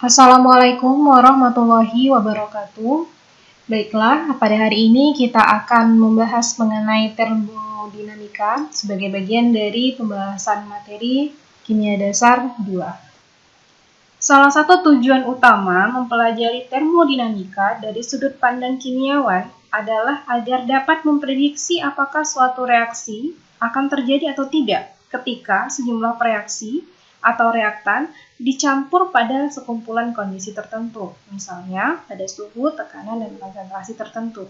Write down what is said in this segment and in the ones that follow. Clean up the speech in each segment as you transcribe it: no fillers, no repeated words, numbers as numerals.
Assalamualaikum warahmatullahi wabarakatuh. Baiklah, pada hari ini kita akan membahas mengenai termodinamika sebagai bagian dari pembahasan materi kimia dasar 2. Salah satu tujuan utama mempelajari termodinamika dari sudut pandang kimiawan adalah agar dapat memprediksi apakah suatu reaksi akan terjadi atau tidak ketika sejumlah reaksi atau reaktan dicampur pada sekumpulan kondisi tertentu, misalnya pada suhu, tekanan, dan konsentrasi tertentu.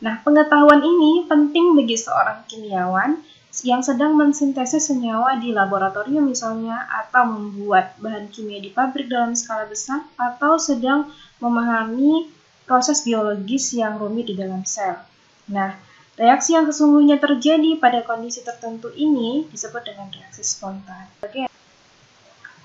Nah, pengetahuan ini penting bagi seorang kimiawan yang sedang mensintesis senyawa di laboratorium misalnya, atau membuat bahan kimia di pabrik dalam skala besar, atau sedang memahami proses biologis yang rumit di dalam sel. Nah, reaksi yang sesungguhnya terjadi pada kondisi tertentu ini disebut dengan reaksi spontan.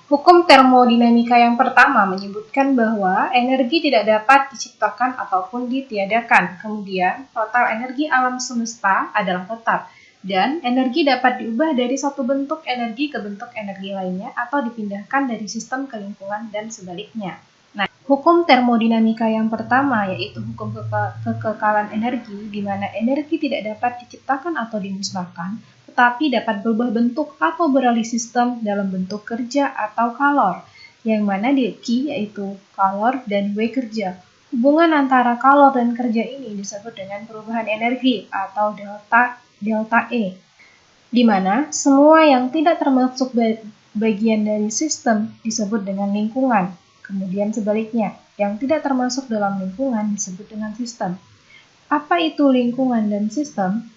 Hukum termodinamika yang pertama menyebutkan bahwa energi tidak dapat diciptakan ataupun ditiadakan. Kemudian, total energi alam semesta adalah tetap, dan energi dapat diubah dari satu bentuk energi ke bentuk energi lainnya atau dipindahkan dari sistem ke lingkungan dan sebaliknya. Nah, hukum termodinamika yang pertama yaitu hukum kekekalan energi, di mana energi tidak dapat diciptakan atau dimusnahkan, tetapi dapat berubah bentuk atau beralih sistem dalam bentuk kerja atau kalor, yang mana Q yaitu kalor dan W kerja. Hubungan antara kalor dan kerja ini disebut dengan perubahan energi atau delta E, di mana semua yang tidak termasuk bagian dari sistem disebut dengan lingkungan. Kemudian sebaliknya, yang tidak termasuk dalam lingkungan disebut dengan sistem. Apa itu lingkungan dan sistem?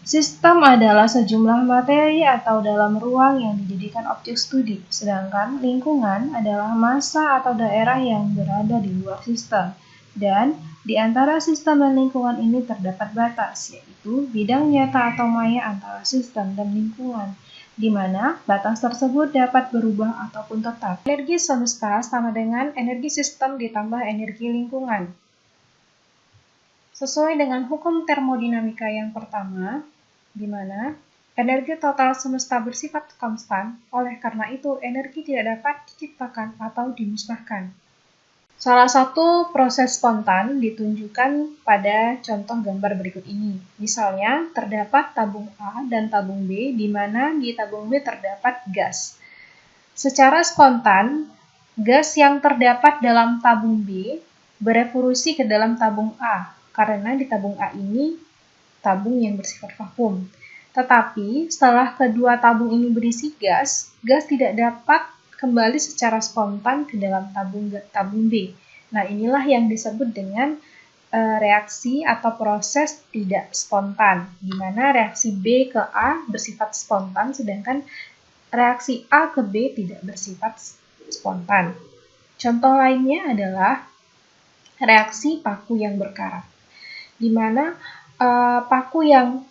Sistem adalah sejumlah materi atau dalam ruang yang dijadikan objek studi, sedangkan lingkungan adalah massa atau daerah yang berada di luar sistem. Dan di antara sistem dan lingkungan ini terdapat batas, yaitu bidang nyata atau maya antara sistem dan lingkungan, di mana batas tersebut dapat berubah ataupun tetap. Energi semesta sama dengan energi sistem ditambah energi lingkungan. Sesuai dengan hukum termodinamika yang pertama, di mana energi total semesta bersifat konstan, oleh karena itu energi tidak dapat diciptakan atau dimusnahkan. Salah satu proses spontan ditunjukkan pada contoh gambar berikut ini. Misalnya, terdapat tabung A dan tabung B, di mana di tabung B terdapat gas. Secara spontan, gas yang terdapat dalam tabung B berevolusi ke dalam tabung A, karena di tabung A ini tabung yang bersifat vakum. Tetapi setelah kedua tabung ini berisi gas, gas tidak dapat kembali secara spontan ke dalam tabung B. Nah, inilah yang disebut dengan reaksi atau proses tidak spontan, di mana reaksi B ke A bersifat spontan, sedangkan reaksi A ke B tidak bersifat spontan. Contoh lainnya adalah reaksi paku yang berkarat, di mana paku yang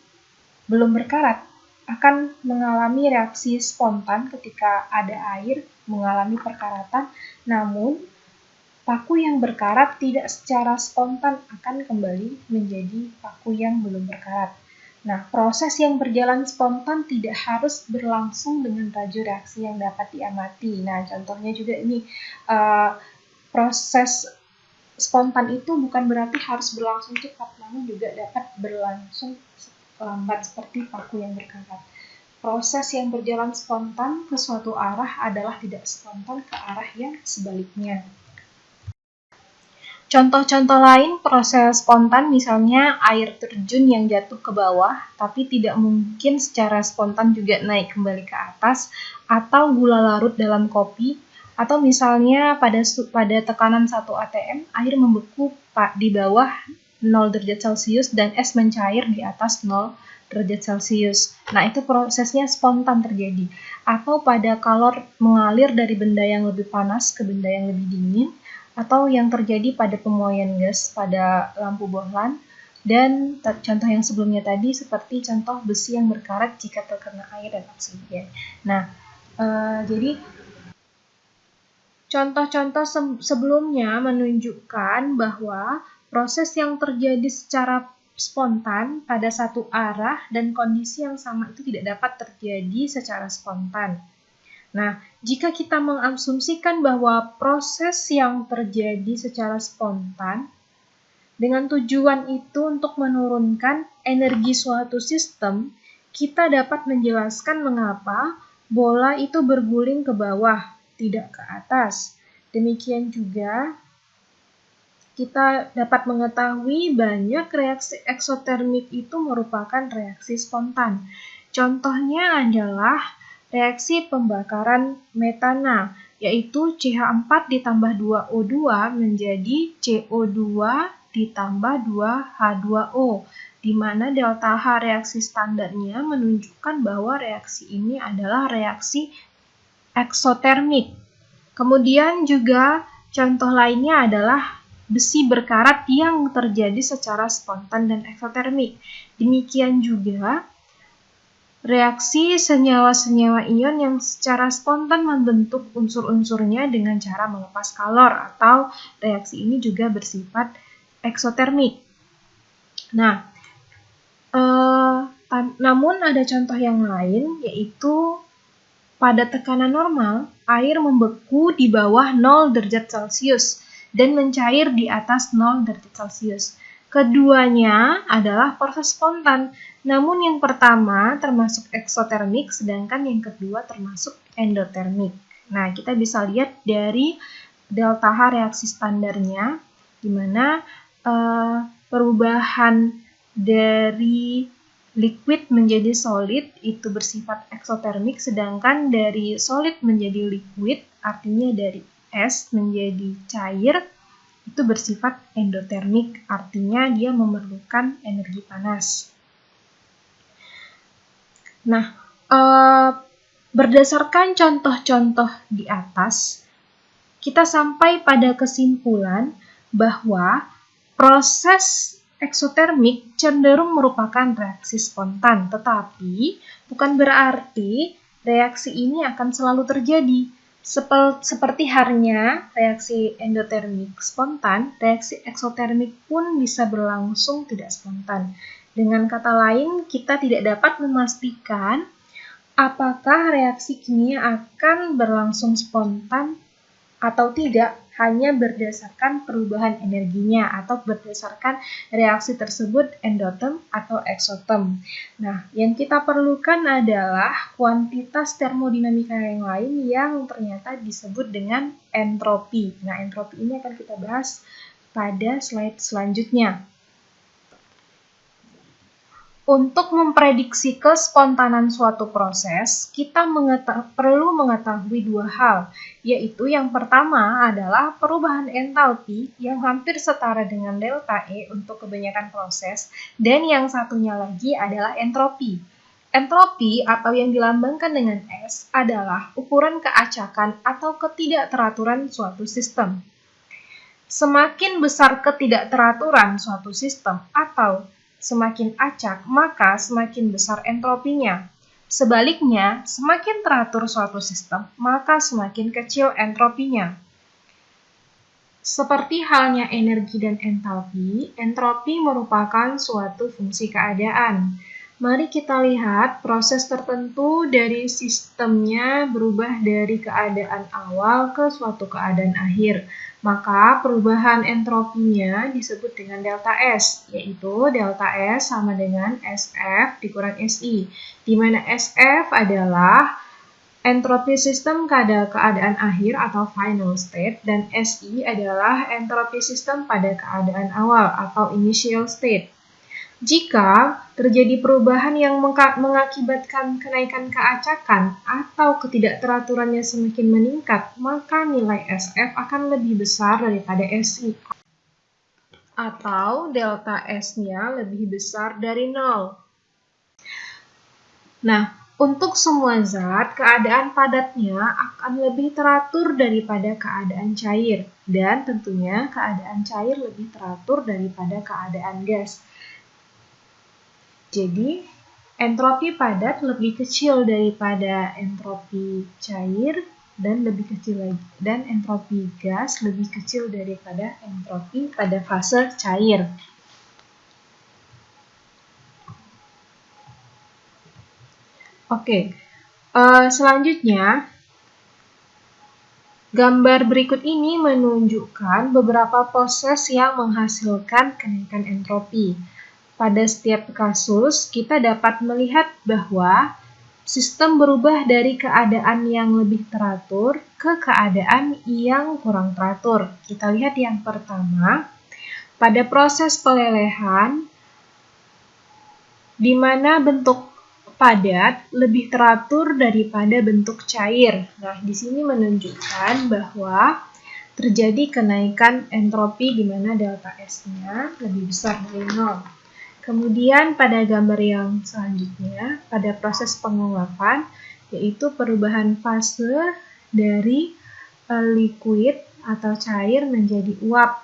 belum berkarat akan mengalami reaksi spontan ketika ada air mengalami perkaratan, namun paku yang berkarat tidak secara spontan akan kembali menjadi paku yang belum berkarat. Nah, proses yang berjalan spontan tidak harus berlangsung dengan laju reaksi yang dapat diamati. Nah, contohnya juga ini, proses spontan itu bukan berarti harus berlangsung cepat, namun juga dapat berlangsung lambat seperti paku yang berkarat. Proses yang berjalan spontan ke suatu arah adalah tidak spontan ke arah yang sebaliknya. Contoh-contoh lain proses spontan misalnya air terjun yang jatuh ke bawah, tapi tidak mungkin secara spontan juga naik kembali ke atas, atau gula larut dalam kopi, atau misalnya pada tekanan 1 atm, air membeku di bawah 0 derajat Celcius dan es mencair di atas 0 derajat Celcius. Nah, itu prosesnya spontan terjadi. Atau pada kalor mengalir dari benda yang lebih panas ke benda yang lebih dingin, atau yang terjadi pada pemuaian gas pada lampu bohlam, dan contoh yang sebelumnya tadi seperti contoh besi yang berkarat jika terkena air dan oksigen. Nah, jadi contoh-contoh sebelumnya menunjukkan bahwa proses yang terjadi secara spontan pada satu arah dan kondisi yang sama itu tidak dapat terjadi secara spontan. Nah, jika kita mengasumsikan bahwa proses yang terjadi secara spontan dengan tujuan itu untuk menurunkan energi suatu sistem, kita dapat menjelaskan mengapa bola itu berguling ke bawah, tidak ke atas. Demikian juga, kita dapat mengetahui banyak reaksi eksotermik itu merupakan reaksi spontan. Contohnya adalah reaksi pembakaran metana, yaitu CH4 ditambah 2O2 menjadi CO2 ditambah 2H2O, di mana delta H reaksi standarnya menunjukkan bahwa reaksi ini adalah reaksi eksotermik. Kemudian juga contoh lainnya adalah besi berkarat yang terjadi secara spontan dan eksotermik. Demikian juga reaksi senyawa-senyawa ion yang secara spontan membentuk unsur-unsurnya dengan cara melepas kalor, atau reaksi ini juga bersifat eksotermik. Nah, namun ada contoh yang lain, yaitu pada tekanan normal, air membeku di bawah 0 derajat Celcius dan mencair di atas 0 derajat Celcius. Keduanya adalah proses spontan, namun yang pertama termasuk eksotermik, sedangkan yang kedua termasuk endotermik. Nah, kita bisa lihat dari delta H reaksi standarnya, di mana perubahan dari liquid menjadi solid itu bersifat eksotermik, sedangkan dari solid menjadi liquid, artinya dari es menjadi cair, itu bersifat endotermik, artinya dia memerlukan energi panas. Nah, berdasarkan contoh-contoh di atas, kita sampai pada kesimpulan bahwa proses eksotermik cenderung merupakan reaksi spontan, tetapi bukan berarti reaksi ini akan selalu terjadi. Seperti halnya reaksi endotermik spontan, reaksi eksotermik pun bisa berlangsung tidak spontan. Dengan kata lain, kita tidak dapat memastikan apakah reaksi kimia akan berlangsung spontan atau tidak, hanya berdasarkan perubahan energinya atau berdasarkan reaksi tersebut endoterm atau eksoterm. Nah, yang kita perlukan adalah kuantitas termodinamika yang lain yang ternyata disebut dengan entropi. Nah, entropi ini akan kita bahas pada slide selanjutnya. Untuk memprediksi kespontanan suatu proses, kita perlu mengetahui dua hal, yaitu yang pertama adalah perubahan entalpi yang hampir setara dengan delta E untuk kebanyakan proses, dan yang satunya lagi adalah entropi. Entropi atau yang dilambangkan dengan S adalah ukuran keacakan atau ketidakteraturan suatu sistem. Semakin besar ketidakteraturan suatu sistem atau semakin acak, maka semakin besar entropinya. Sebaliknya, semakin teratur suatu sistem, maka semakin kecil entropinya. Seperti halnya energi dan entalpi, entropi merupakan suatu fungsi keadaan. Mari kita lihat proses tertentu dari sistemnya berubah dari keadaan awal ke suatu keadaan akhir. Maka perubahan entropinya disebut dengan delta S, yaitu delta S sama dengan SF dikurang SI, di mana SF adalah entropi sistem pada keadaan akhir atau final state, dan SI adalah entropi sistem pada keadaan awal atau initial state. Jika terjadi perubahan yang mengakibatkan kenaikan keacakan atau ketidakteraturannya semakin meningkat, maka nilai SF akan lebih besar daripada SI, atau delta S-nya lebih besar dari 0. Nah, untuk semua zat, keadaan padatnya akan lebih teratur daripada keadaan cair, dan tentunya keadaan cair lebih teratur daripada keadaan gas. Jadi, entropi padat lebih kecil daripada entropi cair dan entropi gas lebih kecil daripada entropi pada fase cair. Oke, selanjutnya Gambar berikut ini menunjukkan beberapa proses yang menghasilkan kenaikan entropi. Pada setiap kasus, kita dapat melihat bahwa sistem berubah dari keadaan yang lebih teratur ke keadaan yang kurang teratur. Kita lihat yang pertama, pada proses pelelehan, di mana bentuk padat lebih teratur daripada bentuk cair. Nah, di sini menunjukkan bahwa terjadi kenaikan entropi di mana delta S-nya lebih besar dari 0. Kemudian pada gambar yang selanjutnya, pada proses penguapan, yaitu perubahan fase dari liquid atau cair menjadi uap.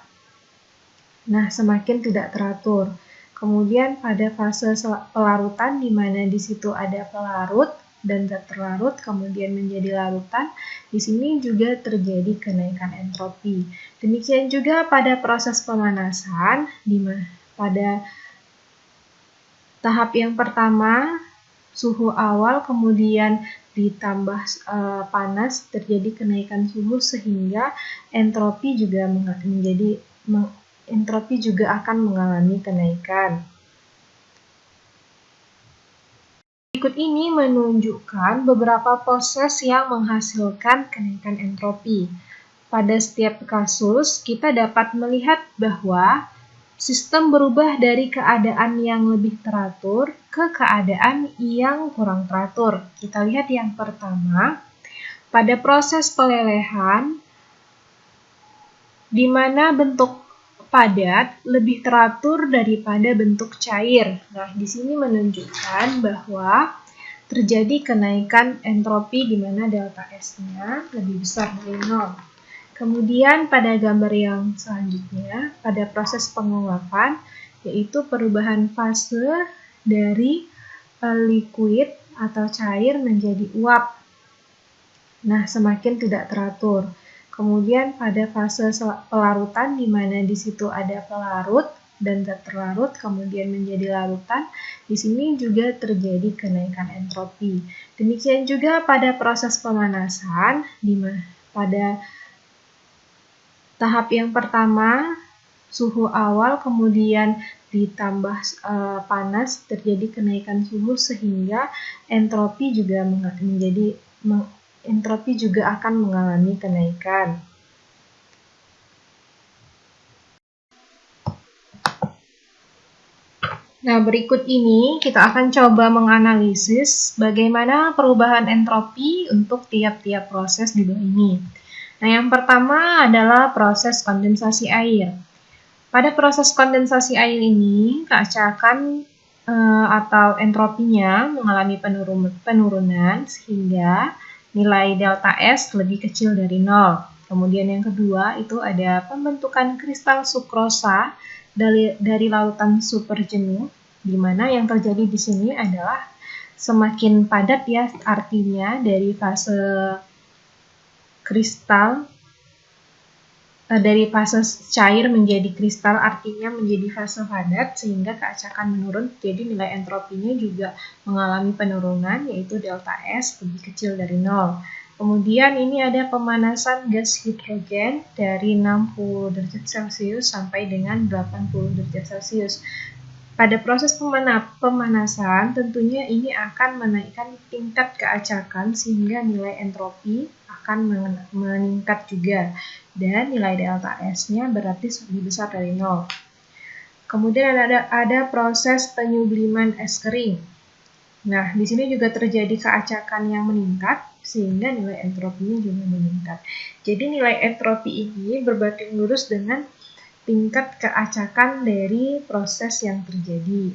Nah, semakin tidak teratur. Kemudian pada fase pelarutan, di mana di situ ada pelarut dan zat terlarut, kemudian menjadi larutan, di sini juga terjadi kenaikan entropi. Demikian juga pada proses pemanasan, pada tahap yang pertama, suhu awal kemudian ditambah panas, terjadi kenaikan suhu sehingga entropi juga akan mengalami kenaikan. Berikut ini menunjukkan beberapa proses yang menghasilkan kenaikan entropi. Pada setiap kasus, kita dapat melihat bahwa sistem berubah dari keadaan yang lebih teratur ke keadaan yang kurang teratur. Kita lihat yang pertama, pada proses pelelehan, di mana bentuk padat lebih teratur daripada bentuk cair. Nah, di sini menunjukkan bahwa terjadi kenaikan entropi di mana delta S-nya lebih besar dari 0. Kemudian pada gambar yang selanjutnya, pada proses penguapan, yaitu perubahan fase dari liquid atau cair menjadi uap. Nah, semakin tidak teratur. Kemudian pada fase pelarutan, di mana di situ ada pelarut dan zat terlarut, kemudian menjadi larutan, di sini juga terjadi kenaikan entropi. Demikian juga pada proses pemanasan, pada tahap yang pertama, suhu awal kemudian ditambah panas, terjadi kenaikan suhu sehingga entropi juga akan mengalami kenaikan. Nah, berikut ini kita akan coba menganalisis bagaimana perubahan entropi untuk tiap-tiap proses di bawah ini. Nah, yang pertama adalah proses kondensasi air. Pada proses kondensasi air ini, keacakan atau entropinya mengalami penurunan sehingga nilai delta S lebih kecil dari 0. Kemudian yang kedua itu ada pembentukan kristal sukrosa dari larutan superjenuh, di mana yang terjadi di sini adalah semakin padat ya, artinya dari fase cair menjadi kristal, artinya menjadi fase padat sehingga keacakan menurun, jadi nilai entropinya juga mengalami penurunan, yaitu delta S lebih kecil dari 0. Kemudian ini ada pemanasan gas hidrogen dari 60 derajat Celcius sampai dengan 80 derajat Celcius. Pada proses pemanasan, tentunya ini akan menaikkan tingkat keacakan sehingga nilai entropi akan meningkat juga, dan nilai delta S-nya berarti lebih besar dari 0. Kemudian ada proses penyubliman es kering. Nah, di sini juga terjadi keacakan yang meningkat sehingga nilai entropinya juga meningkat. Jadi nilai entropi ini berbanding lurus dengan tingkat keacakan dari proses yang terjadi.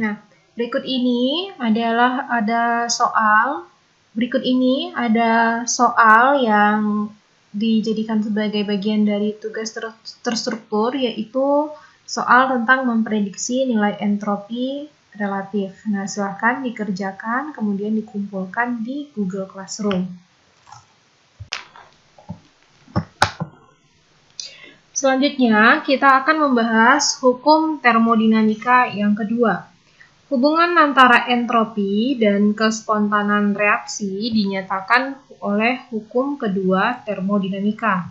Nah, berikut ini ada soal yang dijadikan sebagai bagian dari tugas terstruktur, yaitu soal tentang memprediksi nilai entropi relatif. Nah, silahkan dikerjakan, kemudian dikumpulkan di Google Classroom. Selanjutnya, kita akan membahas hukum termodinamika yang kedua. Hubungan antara entropi dan kespontanan reaksi dinyatakan oleh hukum kedua termodinamika,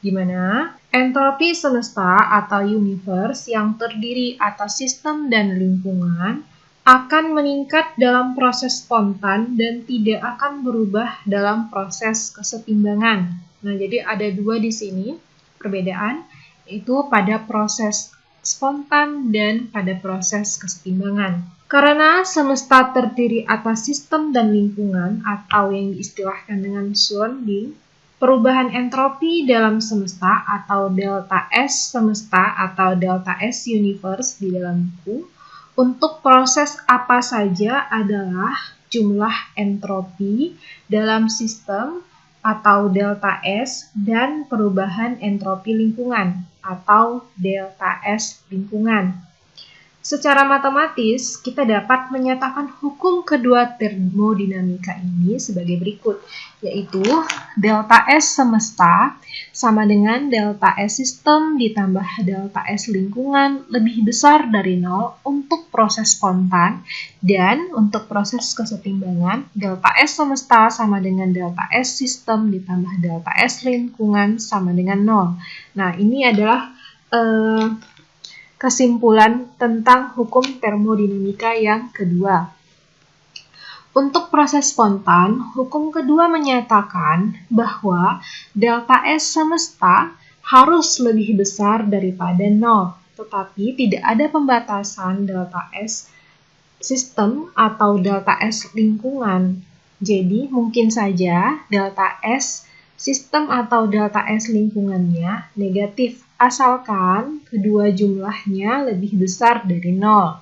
di mana entropi semesta atau universe yang terdiri atas sistem dan lingkungan akan meningkat dalam proses spontan dan tidak akan berubah dalam proses kesetimbangan. Nah, jadi ada dua di sini perbedaan, yaitu pada proses spontan dan pada proses kesetimbangan. Karena semesta terdiri atas sistem dan lingkungan atau yang diistilahkan dengan surrounding, perubahan entropi dalam semesta atau delta S semesta atau delta S universe di dalam buku untuk proses apa saja adalah jumlah entropi dalam sistem atau delta S dan perubahan entropi lingkungan atau delta S lingkungan. Secara matematis, kita dapat menyatakan hukum kedua termodinamika ini sebagai berikut, yaitu delta S semesta sama dengan delta S sistem ditambah delta S lingkungan lebih besar dari 0 untuk proses spontan, dan untuk proses kesetimbangan, delta S semesta sama dengan delta S sistem ditambah delta S lingkungan sama dengan 0. Nah, ini adalah kesimpulan tentang hukum termodinamika yang kedua. Untuk proses spontan, hukum kedua menyatakan bahwa delta S semesta harus lebih besar daripada 0, tetapi tidak ada pembatasan delta S sistem atau delta S lingkungan. Jadi, mungkin saja delta S sistem atau delta S lingkungannya negatif, asalkan kedua jumlahnya lebih besar dari 0.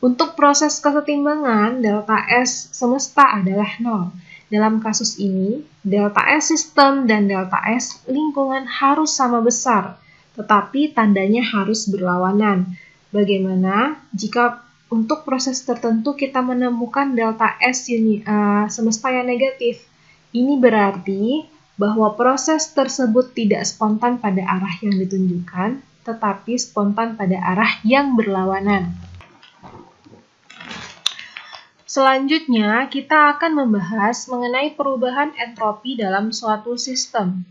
Untuk proses kesetimbangan, delta S semesta adalah 0. Dalam kasus ini, delta S sistem dan delta S lingkungan harus sama besar, tetapi tandanya harus berlawanan. Bagaimana jika untuk proses tertentu kita menemukan delta S semesta yang negatif? Ini berarti bahwa proses tersebut tidak spontan pada arah yang ditunjukkan, tetapi spontan pada arah yang berlawanan. Selanjutnya, kita akan membahas mengenai perubahan entropi dalam suatu sistem.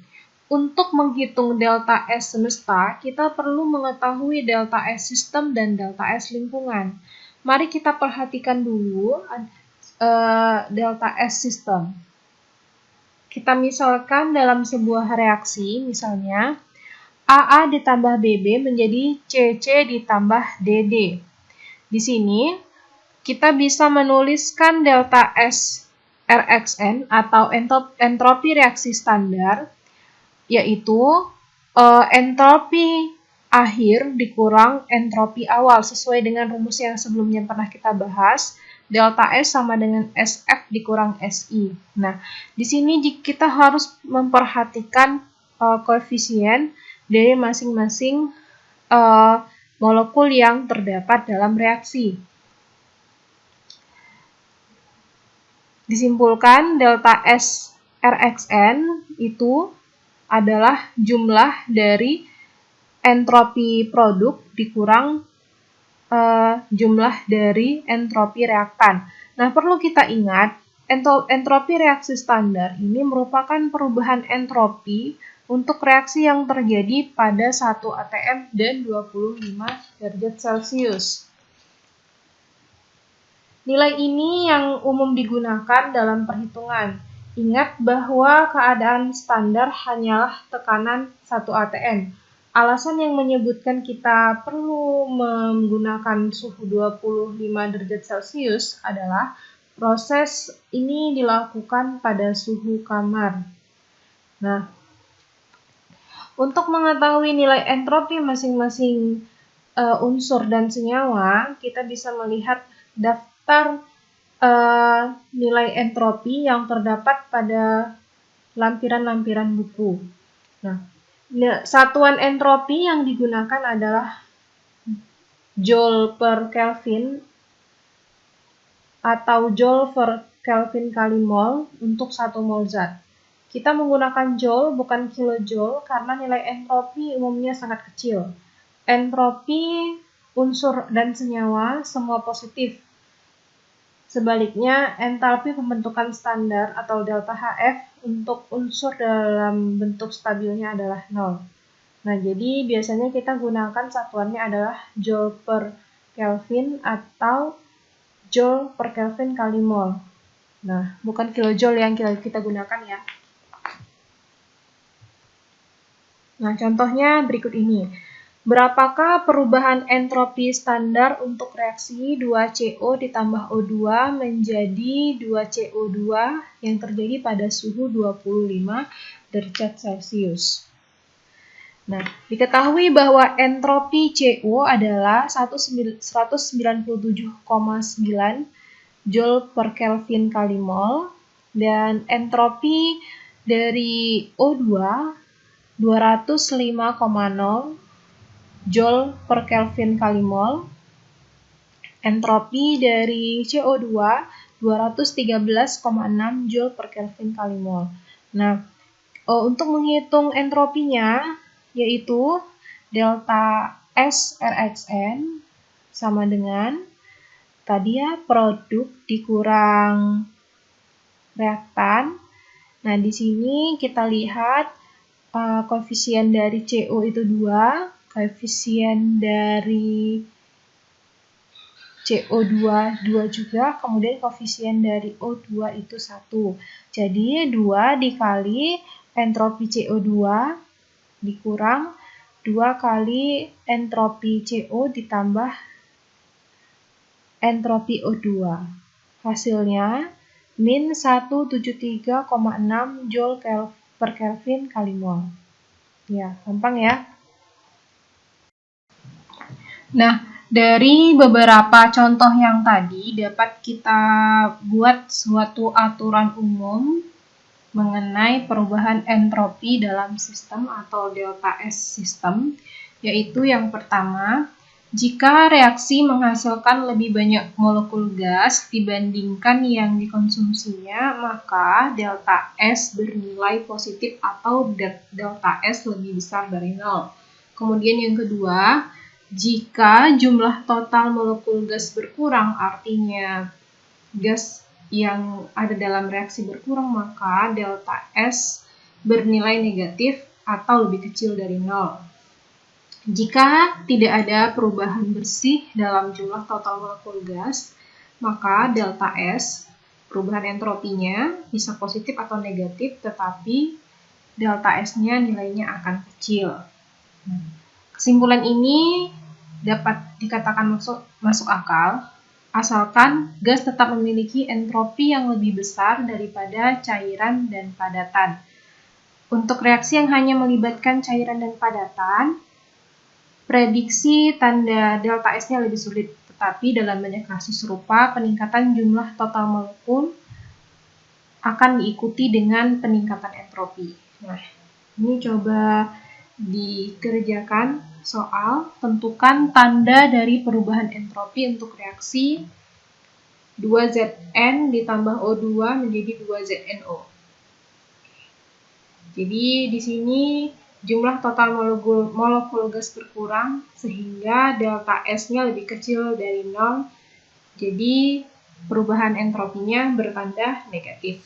Untuk menghitung delta S semesta, kita perlu mengetahui delta S sistem dan delta S lingkungan. Mari kita perhatikan dulu delta S sistem. Kita misalkan dalam sebuah reaksi, misalnya AA ditambah BB menjadi CC ditambah DD. Di sini kita bisa menuliskan delta S Rxn atau entropi reaksi standar, yaitu entropi akhir dikurang entropi awal sesuai dengan rumus yang sebelumnya pernah kita bahas. Delta S sama dengan SF dikurang SI. Nah, di sini kita harus memperhatikan koefisien dari masing-masing molekul yang terdapat dalam reaksi. Disimpulkan delta S Rxn itu adalah jumlah dari entropi produk dikurang jumlah dari entropi reaktan. Nah, perlu kita ingat, entropi reaksi standar ini merupakan perubahan entropi untuk reaksi yang terjadi pada 1 atm dan 25 derajat Celcius. Nilai ini yang umum digunakan dalam perhitungan. Ingat bahwa keadaan standar hanyalah tekanan 1 atm. Alasan yang menyebutkan kita perlu menggunakan suhu 25 derajat Celcius adalah proses ini dilakukan pada suhu kamar. Nah, untuk mengetahui nilai entropi masing-masing unsur dan senyawa, kita bisa melihat daftar nilai entropi yang terdapat pada lampiran-lampiran buku. Nah, satuan entropi yang digunakan adalah Joule per Kelvin atau Joule per Kelvin kali mol untuk 1 mol zat. Kita menggunakan Joule bukan kilojoule karena nilai entropi umumnya sangat kecil. Entropi unsur dan senyawa semua positif. Sebaliknya, entalpi pembentukan standar atau delta HF untuk unsur dalam bentuk stabilnya adalah 0. Nah, jadi biasanya kita gunakan satuannya adalah Joule per Kelvin atau Joule per Kelvin kali mol. Nah, bukan kilojoule yang kita gunakan ya. Nah, contohnya berikut ini. Berapakah perubahan entropi standar untuk reaksi 2CO ditambah O2 menjadi 2CO2 yang terjadi pada suhu 25 derajat Celcius? Nah, diketahui bahwa entropi CO adalah 197,9 Joule per Kelvin kali mol, dan entropi dari O2 205,0 Joule per Kelvin kali mol. Entropi dari CO2 213,6 Joule per Kelvin kali mol. Nah, untuk menghitung entropinya yaitu delta S RXN sama dengan tadi ya produk dikurang reaktan. Nah, di sini kita lihat koefisien dari CO itu 2, koefisien dari CO2 2 juga, kemudian koefisien dari O2 itu 1. Jadi 2 dikali entropi CO2 dikurang 2 kali entropi CO ditambah entropi O2. Hasilnya min 173,6 Joule per Kelvin kali mol. Ya, gampang ya. Nah, dari beberapa contoh yang tadi dapat kita buat suatu aturan umum mengenai perubahan entropi dalam sistem atau delta S sistem, yaitu yang pertama, jika reaksi menghasilkan lebih banyak molekul gas dibandingkan yang dikonsumsinya, maka delta S bernilai positif atau delta S lebih besar dari 0. Kemudian yang kedua, jika jumlah total molekul gas berkurang, artinya gas yang ada dalam reaksi berkurang, maka delta S bernilai negatif atau lebih kecil dari 0. Jika tidak ada perubahan bersih dalam jumlah total molekul gas, maka delta S, perubahan entropinya bisa positif atau negatif, tetapi delta S-nya nilainya akan kecil. Kesimpulan ini dapat dikatakan masuk akal, asalkan gas tetap memiliki entropi yang lebih besar daripada cairan dan padatan. Untuk reaksi yang hanya melibatkan cairan dan padatan, prediksi tanda delta S-nya lebih sulit, tetapi dalam banyak kasus serupa, peningkatan jumlah total molekul akan diikuti dengan peningkatan entropi. Nah, ini coba dikerjakan soal, tentukan tanda dari perubahan entropi untuk reaksi 2Zn ditambah O2 menjadi 2ZnO. Jadi di sini jumlah total molekul gas berkurang sehingga delta S-nya lebih kecil dari 0. Jadi perubahan entropinya bertanda negatif.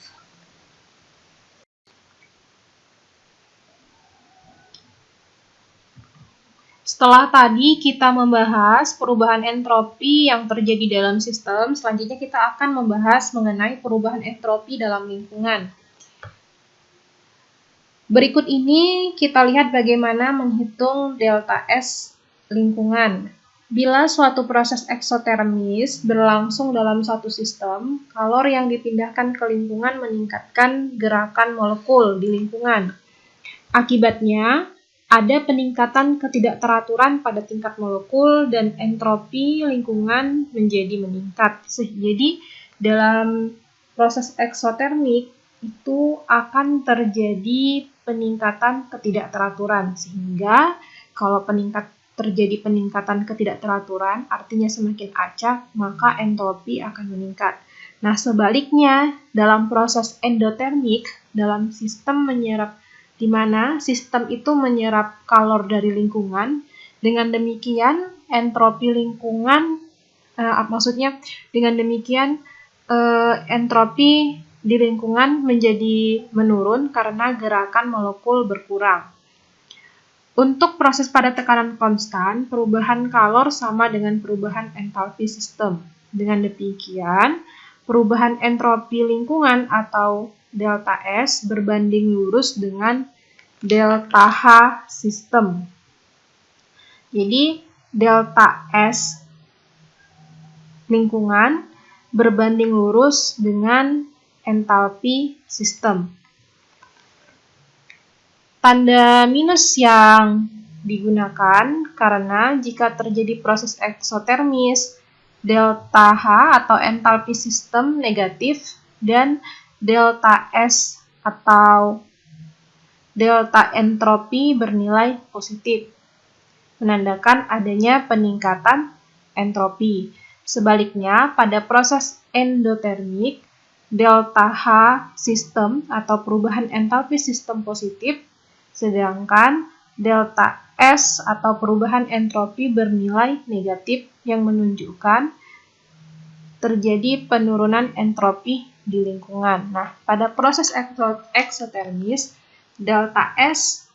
Setelah tadi kita membahas perubahan entropi yang terjadi dalam sistem, selanjutnya kita akan membahas mengenai perubahan entropi dalam lingkungan. Berikut ini kita lihat bagaimana menghitung delta S lingkungan. Bila suatu proses eksotermis berlangsung dalam suatu sistem, kalor yang dipindahkan ke lingkungan meningkatkan gerakan molekul di lingkungan. Akibatnya, ada peningkatan ketidakteraturan pada tingkat molekul dan entropi lingkungan menjadi meningkat. Jadi, dalam proses eksotermik itu akan terjadi peningkatan ketidakteraturan. Sehingga, kalau terjadi peningkatan ketidakteraturan, artinya semakin acak, maka entropi akan meningkat. Nah, sebaliknya, dalam proses endotermik, dalam sistem menyerap di mana sistem itu menyerap kalor dari lingkungan. Dengan demikian, entropi lingkungan, dengan demikian entropi di lingkungan menjadi menurun karena gerakan molekul berkurang. Untuk proses pada tekanan konstan, perubahan kalor sama dengan perubahan entalpi sistem. Dengan demikian, perubahan entropi lingkungan atau delta S berbanding lurus dengan delta H sistem. Jadi, delta S lingkungan berbanding lurus dengan entalpi sistem. Tanda minus yang digunakan karena jika terjadi proses eksotermis, delta H atau entalpi sistem negatif dan delta S atau delta entropi bernilai positif, menandakan adanya peningkatan entropi. Sebaliknya, pada proses endotermik, delta H sistem atau perubahan entalpi sistem positif, sedangkan delta S atau perubahan entropi bernilai negatif yang menunjukkan terjadi penurunan entropi di lingkungan. Nah, pada proses eksotermis, delta S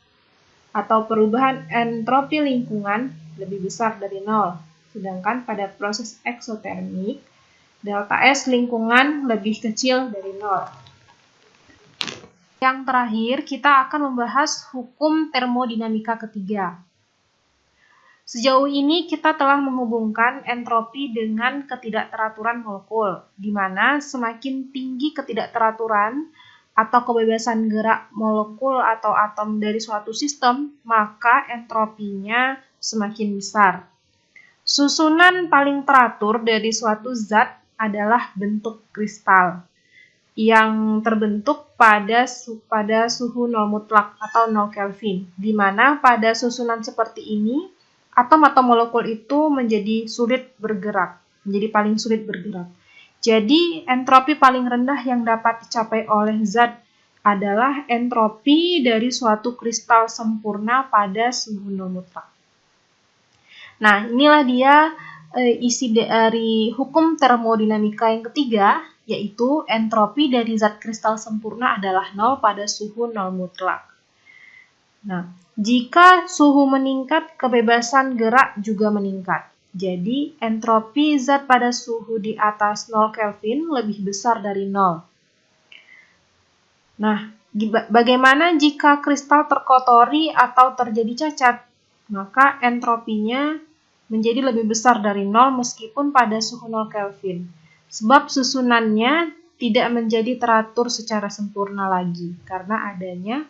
atau perubahan entropi lingkungan lebih besar dari 0. Sedangkan pada proses eksotermik, delta S lingkungan lebih kecil dari 0. Yang terakhir, kita akan membahas hukum termodinamika ketiga. Sejauh ini kita telah menghubungkan entropi dengan ketidakteraturan molekul, di mana semakin tinggi ketidakteraturan atau kebebasan gerak molekul atau atom dari suatu sistem, maka entropinya semakin besar. Susunan paling teratur dari suatu zat adalah bentuk kristal yang terbentuk pada suhu 0 mutlak atau 0 Kelvin, di mana pada susunan seperti ini atom atau molekul itu menjadi sulit bergerak, menjadi paling sulit bergerak. Jadi entropi paling rendah yang dapat dicapai oleh zat adalah entropi dari suatu kristal sempurna pada suhu 0 mutlak. Nah, inilah dia isi dari hukum termodinamika yang ketiga, yaitu entropi dari zat kristal sempurna adalah 0 pada suhu 0 mutlak. Nah, jika suhu meningkat, kebebasan gerak juga meningkat. Jadi, entropi zat pada suhu di atas 0 Kelvin lebih besar dari 0. Nah, bagaimana jika kristal terkotori atau terjadi cacat? Maka entropinya menjadi lebih besar dari 0 meskipun pada suhu 0 Kelvin. Sebab susunannya tidak menjadi teratur secara sempurna lagi karena adanya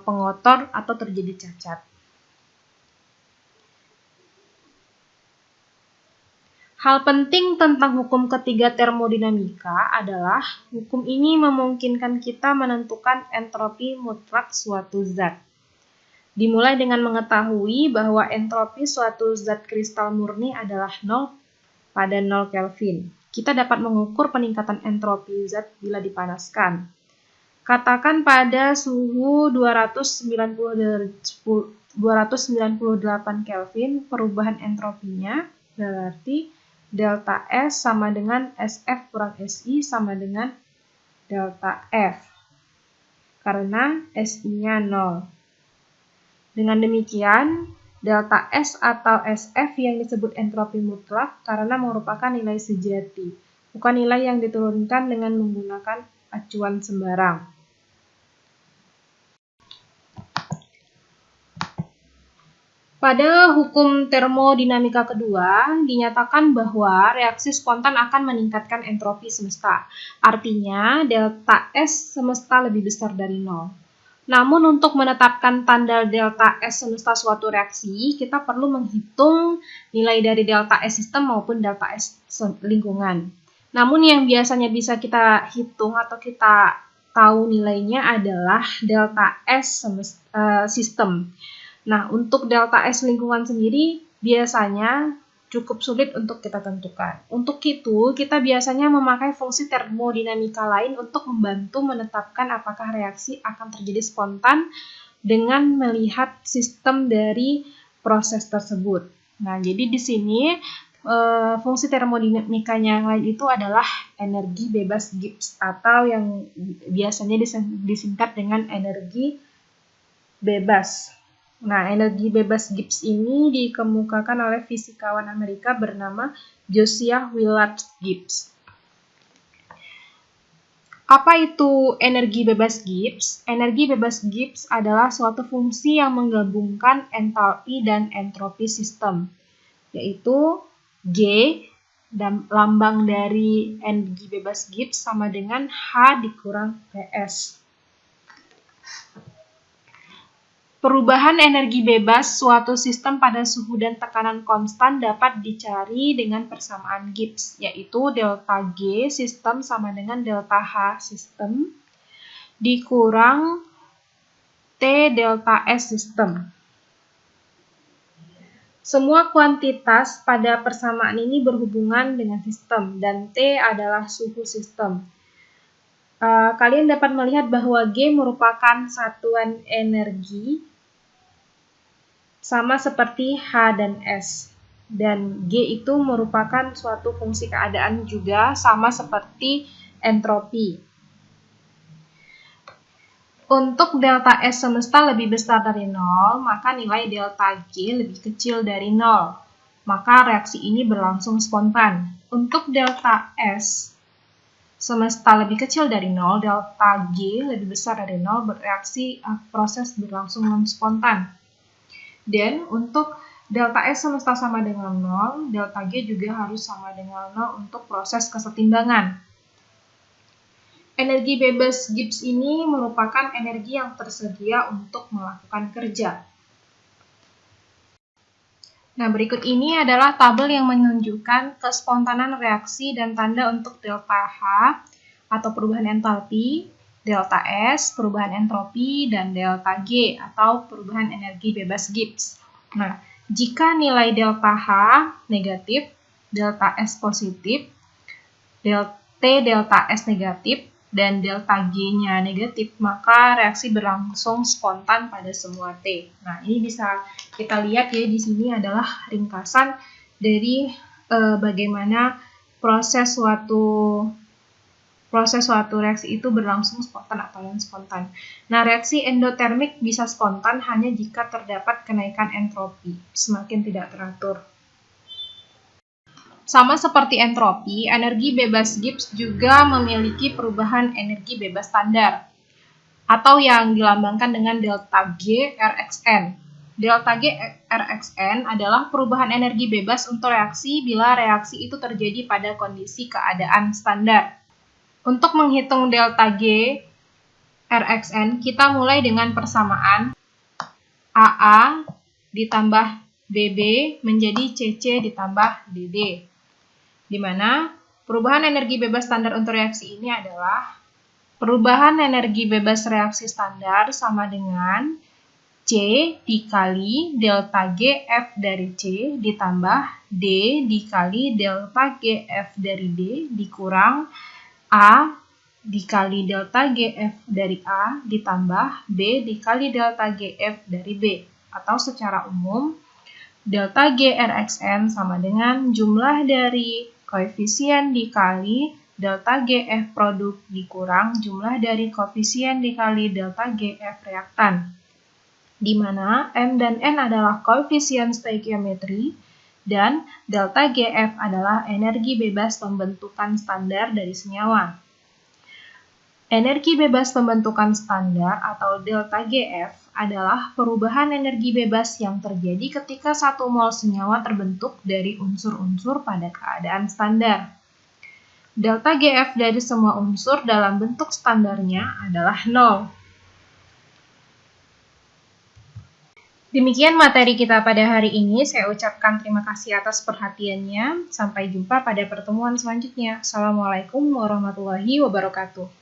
pengotor atau terjadi cacat. Hal penting tentang hukum ketiga termodinamika adalah hukum ini memungkinkan kita menentukan entropi mutlak suatu zat. Dimulai dengan mengetahui bahwa entropi suatu zat kristal murni adalah 0 pada 0 Kelvin. Kita dapat mengukur peningkatan entropi zat bila dipanaskan. Katakan pada suhu 298 Kelvin, perubahan entropinya berarti delta S sama dengan SF kurang SI sama dengan delta F. Karena SI-nya 0. Dengan demikian, delta S atau SF yang disebut entropi mutlak karena merupakan nilai sejati, bukan nilai yang diturunkan dengan menggunakan acuan sembarang. Pada hukum termodinamika kedua, dinyatakan bahwa reaksi spontan akan meningkatkan entropi semesta. Artinya, delta S semesta lebih besar dari 0. Namun untuk menetapkan tanda delta S semesta suatu reaksi, kita perlu menghitung nilai dari delta S sistem maupun delta S lingkungan. Namun yang biasanya bisa kita hitung atau kita tahu nilainya adalah delta S sistem. Nah, untuk delta S lingkungan sendiri biasanya cukup sulit untuk kita tentukan. Untuk itu, kita biasanya memakai fungsi termodinamika lain untuk membantu menetapkan apakah reaksi akan terjadi spontan dengan melihat sistem dari proses tersebut. Nah, jadi di sini fungsi termodinamikanya yang lain itu adalah energi bebas Gibbs atau yang biasanya disingkat dengan energi bebas. Nah, energi bebas Gibbs ini dikemukakan oleh fisikawan Amerika bernama Josiah Willard Gibbs. Apa itu energi bebas Gibbs? Energi bebas Gibbs adalah suatu fungsi yang menggabungkan entalpi dan entropi sistem, yaitu G dan lambang dari energi bebas Gibbs sama dengan H dikurang PS. Perubahan energi bebas suatu sistem pada suhu dan tekanan konstan dapat dicari dengan persamaan Gibbs, yaitu delta G sistem sama dengan delta H sistem dikurang T delta S sistem. Semua kuantitas pada persamaan ini berhubungan dengan sistem, dan T adalah suhu sistem. Kalian dapat melihat bahwa G merupakan satuan energi sama seperti H dan S. Dan G itu merupakan suatu fungsi keadaan juga sama seperti entropi. Untuk delta S semesta lebih besar dari 0, maka nilai delta G lebih kecil dari 0. Maka reaksi ini berlangsung spontan. Untuk delta S semesta lebih kecil dari 0, delta G lebih besar dari 0, proses berlangsung non-spontan. Dan untuk delta S semesta sama dengan 0, delta G juga harus sama dengan 0 untuk proses kesetimbangan. Energi bebas Gibbs ini merupakan energi yang tersedia untuk melakukan kerja. Nah, berikut ini adalah tabel yang menunjukkan kespontanan reaksi dan tanda untuk delta H atau perubahan entalpi, delta S, perubahan entropi, dan delta G atau perubahan energi bebas Gibbs. Nah, jika nilai delta H negatif, delta S positif, delta S negatif, dan delta G-nya negatif, maka reaksi berlangsung spontan pada semua T. Nah, ini bisa kita lihat ya, di sini adalah ringkasan dari bagaimana proses suatu reaksi itu berlangsung spontan atau non-spontan. Nah, reaksi endotermik bisa spontan hanya jika terdapat kenaikan entropi, semakin tidak teratur. Sama seperti entropi, energi bebas Gibbs juga memiliki perubahan energi bebas standar, atau yang dilambangkan dengan delta G Rxn. Delta G Rxn adalah perubahan energi bebas untuk reaksi bila reaksi itu terjadi pada kondisi keadaan standar. Untuk menghitung delta G Rxn, kita mulai dengan persamaan AA ditambah BB menjadi CC ditambah DD, di mana perubahan energi bebas standar untuk reaksi ini adalah perubahan energi bebas reaksi standar sama dengan C dikali delta G F dari C ditambah D dikali delta G F dari D dikurang A dikali delta G F dari A ditambah B dikali delta G F dari B. Atau secara umum, delta G Rxn sama dengan jumlah dari koefisien dikali delta GF produk dikurang jumlah dari koefisien dikali delta GF reaktan, di mana M dan N adalah koefisien stoikiometri dan delta GF adalah energi bebas pembentukan standar dari senyawa. Energi bebas pembentukan standar atau delta GF adalah perubahan energi bebas yang terjadi ketika 1 mol senyawa terbentuk dari unsur-unsur pada keadaan standar. Delta GF dari semua unsur dalam bentuk standarnya adalah 0. Demikian materi kita pada hari ini. Saya ucapkan terima kasih atas perhatiannya. Sampai jumpa pada pertemuan selanjutnya. Assalamualaikum warahmatullahi wabarakatuh.